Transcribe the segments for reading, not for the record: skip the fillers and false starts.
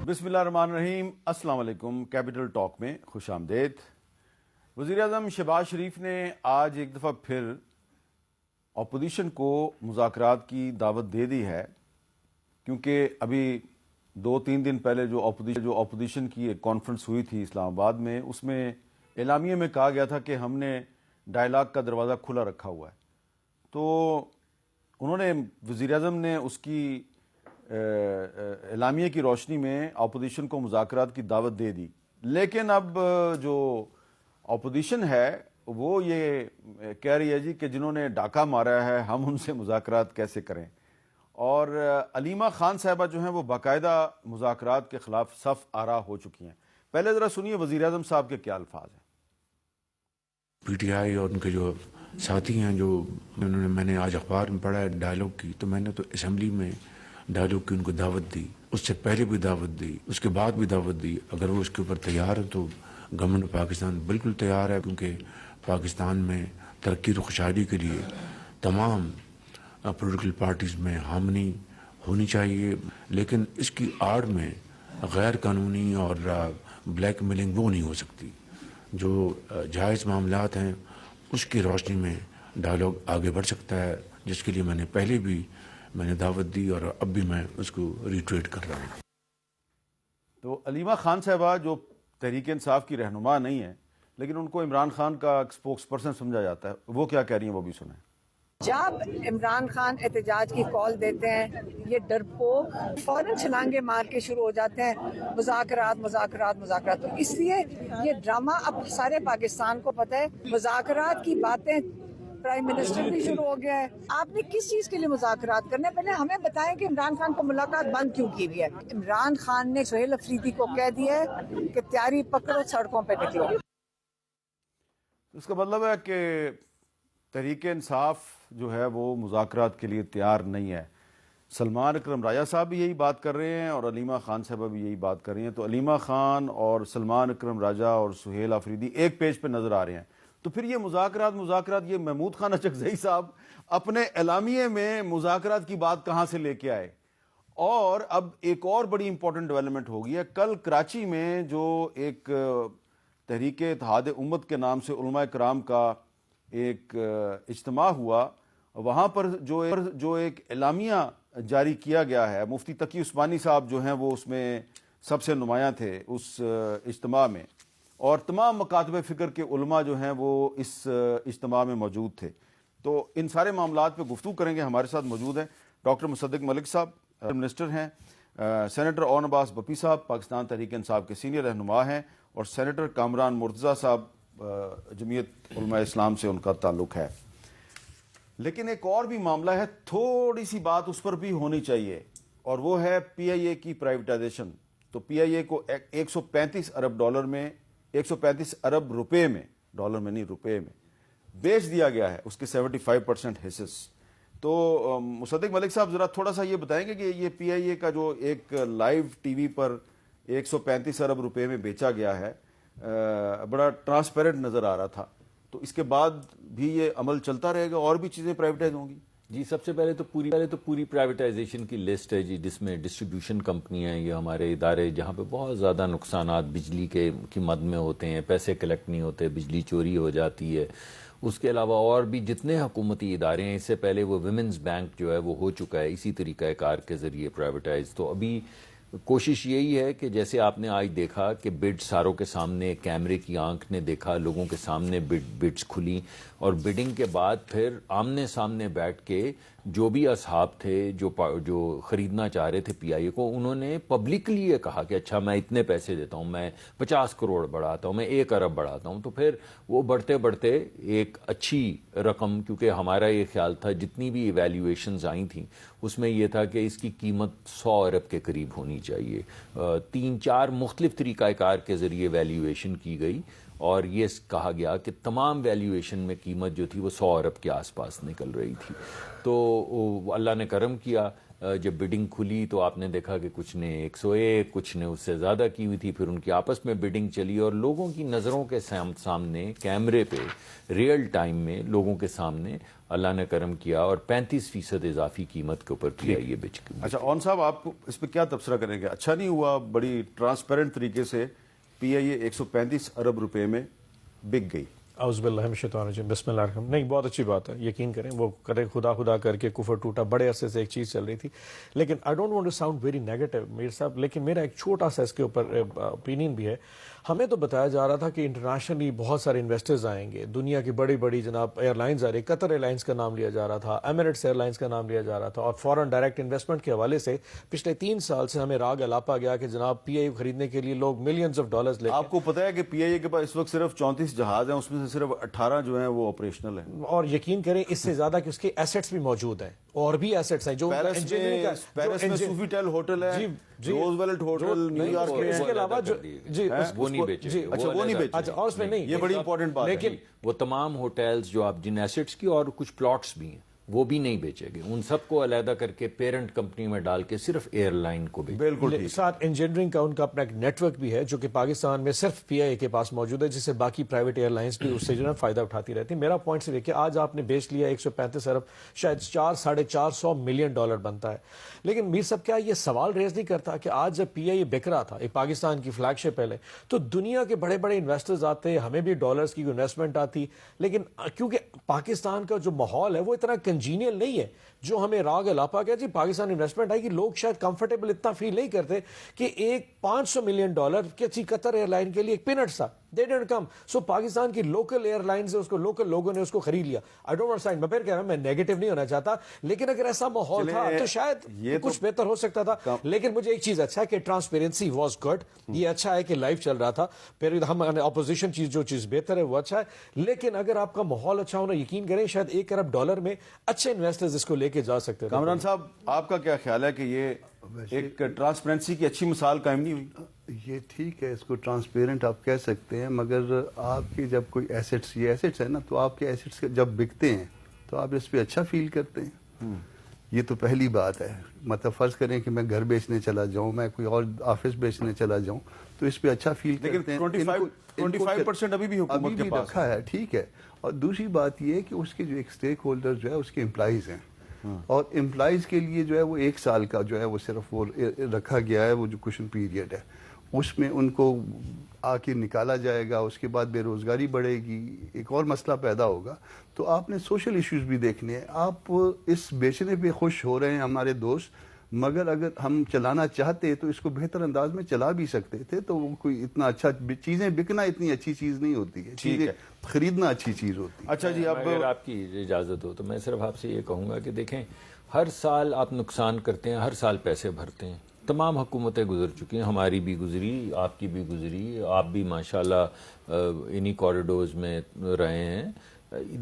بسم اللہ الرحمن الرحیم. السلام علیکم. کیپٹل ٹاک میں خوش آمدید. وزیر اعظم شہباز شریف نے آج ایک دفعہ پھر اپوزیشن کو مذاکرات کی دعوت دے دی ہے، کیونکہ ابھی 2-3 دن پہلے جو اپوزیشن کی ایک کانفرنس ہوئی تھی اسلام آباد میں، اس میں اعلامیے میں کہا گیا تھا کہ ہم نے ڈائلاگ کا دروازہ کھلا رکھا ہوا ہے. تو انہوں نے وزیر اعظم نے اس کی اعلامیے کی روشنی میں اپوزیشن کو مذاکرات کی دعوت دے دی. لیکن اب جو اپوزیشن ہے وہ یہ کہہ رہی ہے جی کہ جنہوں نے ڈاکہ مارا ہے ہم ان سے مذاکرات کیسے کریں. اور علیمہ خان صاحبہ جو ہیں وہ باقاعدہ مذاکرات کے خلاف صف آرا ہو چکی ہیں. پہلے ذرا سنیے وزیر اعظم صاحب کے کیا الفاظ ہیں. پی ٹی آئی اور ان کے جو ساتھی ہیں جو میں نے آج اخبار میں پڑھا ہے ڈائلاگ کی، تو میں نے تو اسمبلی میں ڈائلاگ کی ان کو دعوت دی، اس سے پہلے بھی دعوت دی، اس کے بعد بھی دعوت دی. اگر وہ اس کے اوپر تیار ہے تو گورنمنٹ آف پاکستان بالکل تیار ہے، کیونکہ پاکستان میں ترقی و خوشحالی کے لیے تمام پولیٹیکل پارٹیز میں ہارمنی ہونی چاہیے. لیکن اس کی آڑ میں غیر قانونی اور بلیک میلنگ وہ نہیں ہو سکتی. جو جائز معاملات ہیں اس کی روشنی میں ڈائلاگ آگے بڑھ سکتا ہے، جس کے لیے میں نے پہلے بھی دعوت دی اور اب بھی میں اس کو ریٹویٹ کر رہا ہوں. تو علیمہ خان صاحبہ جو تحریک انصاف کی رہنما نہیں ہے، لیکن ان کو عمران خان کا اسپوکس پرسن سمجھا جاتا ہے، وہ کیا کہہ رہی ہیں وہ بھی سنیں. جب عمران خان احتجاج کی کال دیتے ہیں یہ ڈرپوک فوراً چھلانگے مار کے شروع ہو جاتے ہیں مذاکرات مذاکرات مذاکرات. تو اس لیے یہ ڈرامہ اب سارے پاکستان کو پتہ ہے. مذاکرات کی باتیں پرائم منسٹر بھی شروع ہو گیا ہے. آپ نے کس چیز کے لیے مذاکرات کرنے؟ پہلے ہمیں بتائیں کہ عمران خان کو ملاقات بند کیوں کی ہوئی ہے. عمران خان نے سہیل افریدی کو کہہ دیا ہے کہ تیاری پکڑو سڑکوں پہ نکلو. اس کا مطلب ہے کہ تحریک انصاف جو ہے وہ مذاکرات کے لیے تیار نہیں ہے. سلمان اکرم راجہ صاحب بھی یہی بات کر رہے ہیں اور علیمہ خان صاحبہ بھی یہی بات کر رہی ہیں. تو علیمہ خان اور سلمان اکرم راجہ اور سہیل آفریدی ایک پیج پہ نظر آ رہے ہیں. تو پھر یہ مذاکرات یہ محمود خان اچکزئی صاحب اپنے اعلامیے میں مذاکرات کی بات کہاں سے لے کے آئے. اور اب ایک اور بڑی امپورٹنٹ ڈیولپمنٹ ہو گئی ہے. کل کراچی میں جو ایک تحریک اتحاد امت کے نام سے علماء کرام کا ایک اجتماع ہوا، وہاں پر جو ایک اعلامیہ جاری کیا گیا ہے، مفتی تقی عثمانی صاحب جو ہیں وہ اس میں سب سے نمایاں تھے اس اجتماع میں، اور تمام مکاتب فکر کے علماء جو ہیں وہ اس اجتماع میں موجود تھے. تو ان سارے معاملات پہ گفتگو کریں گے. ہمارے ساتھ موجود ہیں ڈاکٹر مصدق ملک صاحب، منسٹر ہیں، سینیٹر اون عباس بپی صاحب پاکستان تحریک انصاف کے سینئر رہنما ہیں، اور سینیٹر کامران مرتضیٰ صاحب جمعیت علماء اسلام سے ان کا تعلق ہے. لیکن ایک اور بھی معاملہ ہے، تھوڑی سی بات اس پر بھی ہونی چاہیے، اور وہ ہے پی آئی اے کی پرائیویٹائزیشن. تو پی آئی اے کو 135 ارب ڈالر میں 135 ارب روپے میں، ڈالر میں نہیں روپے میں بیچ دیا گیا ہے اس کے 75% حصص. تو مصدق ملک صاحب ذرا تھوڑا سا یہ بتائیں گے کہ یہ پی آئی اے کا جو ایک لائیو ٹی وی پر 135 ارب روپے میں بیچا گیا ہے، بڑا ٹرانسپیرنٹ نظر آ رہا تھا. تو اس کے بعد بھی یہ عمل چلتا رہے گا اور بھی چیزیں پرائیویٹائز ہوں گی؟ جی، سب سے پہلے تو پوری پرائیویٹائزیشن کی لسٹ ہے جی، جس میں ڈسٹریبیوشن کمپنیاں، یہ ہمارے ادارے جہاں پہ بہت زیادہ نقصانات بجلی کی مد میں ہوتے ہیں، پیسے کلیکٹ نہیں ہوتے، بجلی چوری ہو جاتی ہے. اس کے علاوہ اور بھی جتنے حکومتی ادارے ہیں، اس سے پہلے وہ ویمنز بینک جو ہے وہ ہو چکا ہے اسی طریقہ کار کے ذریعے پرائیویٹائز. تو ابھی کوشش یہی ہے کہ جیسے آپ نے آج دیکھا کہ بڈ ساروں کے سامنے، کیمرے کی آنکھ نے دیکھا، لوگوں کے سامنے بڈز کھلی، اور بڈنگ کے بعد پھر آمنے سامنے بیٹھ کے جو بھی اصحاب تھے جو خریدنا چاہ رہے تھے پی آئی اے کو، انہوں نے پبلکلی یہ کہا کہ اچھا میں اتنے پیسے دیتا ہوں، میں 50 کروڑ بڑھاتا ہوں، میں 1 ارب بڑھاتا ہوں. تو پھر وہ بڑھتے بڑھتے ایک اچھی رقم، کیونکہ ہمارا یہ خیال تھا جتنی بھی ایویلیویشنز آئی تھیں اس میں یہ تھا کہ اس کی قیمت 100 ارب کے قریب ہونی چاہیے. 3-4 مختلف طریقہ کار کے ذریعے ویلیویشن کی گئی، اور یہ کہا گیا کہ تمام ویلیویشن میں قیمت جو تھی وہ 100 ارب کے آس پاس نکل رہی تھی. تو اللہ نے کرم کیا جب بیڈنگ کھلی تو آپ نے دیکھا کہ کچھ نے 101 کچھ نے اس سے زیادہ کی ہوئی تھی، پھر ان کی آپس میں بیڈنگ چلی اور لوگوں کی نظروں کے سامنے کیمرے پہ ریئل ٹائم میں لوگوں کے سامنے اللہ نے کرم کیا اور 35% اضافی قیمت کے اوپر پی آئی اے بچ گئی۔ اچھا اون صاحب، آپ اس پہ کیا تبصرہ کریں گے؟ اچھا نہیں ہوا؟ بڑی ٹرانسپیرنٹ طریقے سے پی آئی اے 135 ارب روپے میں بک گئی۔ اعوذ باللہ من الشیطان الرجیم، بسم اللہ الرحمن الرحیم۔ نہیں، بہت اچھی بات ہے، یقین کریں وہ کرے خدا خدا کر کے کفر ٹوٹا، بڑے عرصے سے ایک چیز چل رہی تھی، لیکن I don't want to sound very negative Mir sahab, لیکن میرا ایک چھوٹا سا اس کے اوپر اوپینین بھی ہے۔ ہمیں تو بتایا جا رہا تھا کہ انٹرنیشنلی بہت سارے انویسٹرز آئیں گے، دنیا کی بڑی بڑی جناب ایئر لائنز آ رہی، قطر ایئر لائنز کا نام لیا جا رہا تھا، ایمریٹس ایئر لائنز کا نام لیا جا رہا تھا، اور فورن ڈائریکٹ انویسٹمنٹ کے حوالے سے پچھلے 3 سال سے ہمیں راگ الاپا گیا کہ جناب پی آئی اے خریدنے کے لیے لوگ ملینز آف ڈالرز لے کے، آپ کو پتا ہے کہ پی آئی اے کے پاس اس وقت صرف 34 جہاز ہیں، اس میں سے صرف 18 جو ہیں وہ آپریشنل ہیں، اور یقین کریں اس سے زیادہ کہ اس کے ایسٹس بھی موجود ہیں، اور بھی ایسٹس ہیں جو پیرس میں سوفیٹیل ہوٹل ہے، روز ویلٹ ہوٹل نیو یارک میں، اس کے علاوہ وہ نہیں بیچے، اچھا وہ نہیں بیچے، اچھا اور اس میں نہیں، یہ بڑی امپورٹنٹ بات ہے، لیکن وہ تمام ہوٹلز جو آپ جن ایسٹس کی اور کچھ پلاٹس بھی ہیں وہ بھی نہیں بیچے گئے، ان سب کو علیحدہ کر کے پیرنٹ کمپنی میں ڈال کے صرف ایئر لائن کو بیچے۔ بالکل ساتھ انجینئرنگ کا ان کا اپنا ایک نیٹ ورک بھی ہے جو کہ پاکستان میں صرف پی آئی اے کے پاس موجود ہے، جس سے باقی پرائیویٹ ایئر لائنس بھی اس سے جو ہے فائدہ اٹھاتی رہتی ہیں۔ میرا پوائنٹ صرف ہے کہ آج آپ نے بیچ لیا 135 ارب، شاید 400-450 ملین ڈالر بنتا ہے، لیکن میر صاحب کیا یہ سوال ریز نہیں کرتا کہ آج جب پی آئی اے بک رہا تھا، ایک پاکستان کی فلیگ شپ پہلے، تو دنیا کے بڑے بڑے انویسٹرز آتے، ہمیں بھی ڈالرز کی انویسٹمنٹ آتی، لیکن کیونکہ پاکستان کا جو ماحول ہے وہ اتنا کنجینیل نہیں ہے جو ہمیں راگ الاپا کیا جی پاکستان انویسٹمنٹ آئی، کہ لوگ شاید کمفرٹیبل اتنا فیل نہیں کرتے کہ ایک $500 ملین کسی قطر ایئر لائن کے لیے ایک پینٹ تھا، they didn't come. So Pakistan کی لوکل ایئر لائنز اس کو لوکل لوگوں نے اس کو خرید لیا۔ I don't want to میں پھر کہہ رہا ہوں، میں نیگیٹو نہیں ہونا چاہتا، لیکن اگر ایسا ماحول تھا تو شاید یہ کچھ بہتر ہو سکتا تھا، لیکن مجھے ایک چیز اچھا ہے کہ ٹرانسپیرنسی واز گڈ، یہ اچھا ہے کہ لائیو چل رہا تھا، پھر ہم اپوزیشن جو چیز بہتر ہے وہ اچھا ہے، لیکن اگر آپ کا ماحول اچھا ہونا، یقین کریں شاید $1 ارب میں اچھے انویسٹرز اس کو لے کے جا سکتے تھے۔ کامران صاحب، آپ کا کیا خیال ہے کہ یہ ایک ٹرانسپیرنسی کی اچھی مثال قائم نہیں ہوئی؟ یہ ٹھیک ہے، اس کو ٹرانسپیرنٹ آپ کہہ سکتے ہیں، مگر آپ کے جب کوئی ایسٹس، یہ ایسٹس ہے نا، تو آپ کے ایسٹس جب بکتے ہیں تو آپ اس پہ اچھا فیل کرتے ہیں، یہ تو پہلی بات ہے۔ مطلب فرض کریں کہ میں گھر بیچنے چلا جاؤں، میں کوئی اور آفس بیچنے چلا جاؤں تو اس پہ اچھا فیل کرتے ہیں، لیکن 25% ابھی بھی حکومت کے پاس رکھا ہے، ٹھیک ہے۔ اور دوسری بات یہ ہے کہ اس کے جو ایک اسٹیک ہولڈر جو ہے اس کے امپلائیز ہیں، اور امپلائیز کے لیے جو ہے وہ 1 سال کا جو ہے وہ صرف وہ رکھا گیا ہے، وہ جو کوشن پیریڈ ہے، اس میں ان کو آ کے نکالا جائے گا، اس کے بعد بے روزگاری بڑھے گی، ایک اور مسئلہ پیدا ہوگا۔ تو آپ نے سوشل ایشوز بھی دیکھنے ہیں۔ آپ اس بیچنے پہ خوش ہو رہے ہیں ہمارے دوست، مگر اگر ہم چلانا چاہتے تو اس کو بہتر انداز میں چلا بھی سکتے تھے، تو وہ کوئی اتنا اچھا، چیزیں بکنا اتنی اچھی چیز نہیں ہوتی ہے، چیزیں خریدنا اچھی چیز ہوتی ہے۔ اچھا جی، اب اگر آپ کی اجازت ہو تو میں صرف آپ سے یہ کہوں گا کہ دیکھیں، ہر سال آپ نقصان کرتے ہیں، ہر سال پیسے بھرتے ہیں، تمام حکومتیں گزر چکی ہیں، ہماری بھی گزری، آپ کی بھی گزری، آپ بھی ماشاءاللہ انہی کوریڈورز میں رہے ہیں۔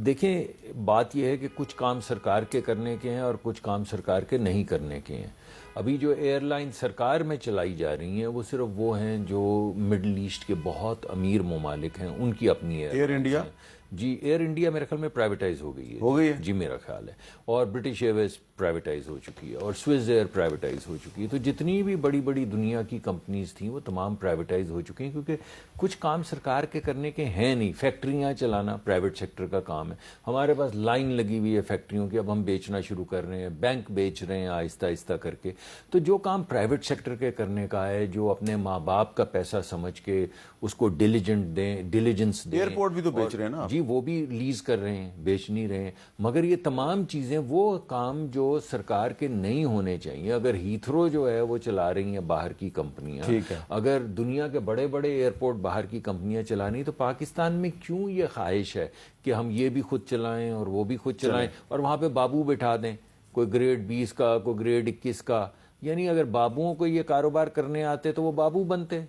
دیکھیں، بات یہ ہے کہ کچھ کام سرکار کے کرنے کے ہیں اور کچھ کام سرکار کے نہیں کرنے کے ہیں۔ ابھی جو ایئر لائن سرکار میں چلائی جا رہی ہیں وہ صرف وہ ہیں جو مڈل ایسٹ کے بہت امیر ممالک ہیں، ان کی اپنی ایئر انڈیا، جی ایئر انڈیا میرے خیال میں پرائیویٹائز ہو گئی ہے، جی میرا خیال ہے، اور برٹش ایئر ویز پرائیویٹائز ہو چکی ہے، اور سوئز ایئر پرائیویٹائز ہو چکی ہے۔ تو جتنی بھی بڑی بڑی دنیا کی کمپنیز تھیں وہ تمام پرائیویٹائز ہو چکی ہیں، کیونکہ کچھ کام سرکار کے کرنے کے ہیں نہیں۔ فیکٹریاں چلانا پرائیویٹ سیکٹر کا کام ہے، ہمارے پاس لائن لگی ہوئی ہے فیکٹریوں کی، اب ہم بیچنا شروع کر رہے ہیں، بینک بیچ رہے ہیں آہستہ آہستہ کر کے۔ تو جو کام پرائیویٹ سیکٹر کے کرنے کا ہے، جو اپنے ماں باپ کا پیسہ سمجھ کے اس کو ڈیلیجنس دیں، ایئرپورٹ بھی تو بیچ رہے ہیں نا جی، وہ بھی لیز کر رہے ہیں، بیچ نہیں رہے ہیں، مگر یہ تمام چیزیں وہ کام جو سرکار کے نہیں ہونے چاہیے۔ اگر ہیتھرو جو ہے وہ چلا رہی ہیں باہر کی کمپنیاں، اگر دنیا کے بڑے بڑے ایئرپورٹ باہر کی کمپنیاں چلا رہی ہیں، تو پاکستان میں کیوں یہ خواہش ہے کہ ہم یہ بھی خود چلائیں اور وہ بھی خود چلائیں، اور وہاں پہ بابو بٹھا دیں، کوئی گریڈ 20 کا، کوئی گریڈ 21 کا؟ یعنی اگر بابوؤں کو یہ کاروبار کرنے آتے تو وہ بابو بنتے۔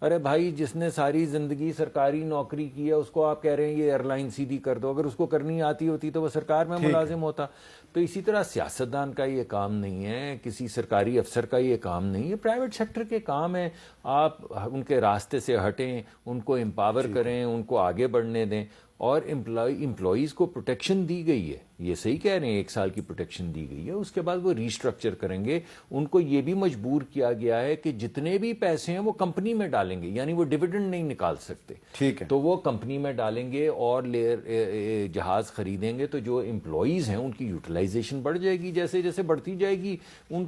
ارے بھائی، جس نے ساری زندگی سرکاری نوکری کی ہے اس کو آپ کہہ رہے ہیں یہ ایئر لائن سیدھی کر دو، اگر اس کو کرنی آتی ہوتی تو وہ سرکار میں ملازم ہوتا۔ تو اسی طرح سیاستدان کا یہ کام نہیں ہے، کسی سرکاری افسر کا یہ کام نہیں ہے، پرائیویٹ سیکٹر کے کام ہے۔ آپ ان کے راستے سے ہٹیں، ان کو امپاور کریں، ان کو آگے بڑھنے دیں، اور امپلائیز کو پروٹیکشن دی گئی ہے, یہ صحیح کہہ رہے ہیں 1 سال کی پروٹیکشن دی گئی ہے, اس کے بعد وہ ریسٹرکچر کریں گے. ان کو یہ بھی مجبور کیا گیا ہے کہ جتنے بھی پیسے ہیں وہ کمپنی میں ڈالیں گے, یعنی وہ ڈیویڈنڈ نہیں نکال سکتے. ٹھیک ہے, تو وہ کمپنی میں ڈالیں گے اور جہاز خریدیں گے, تو جو امپلائیز ہیں ان کی یوٹیلائزیشن بڑھ جائے گی, جیسے جیسے بڑھتی جائے گی ان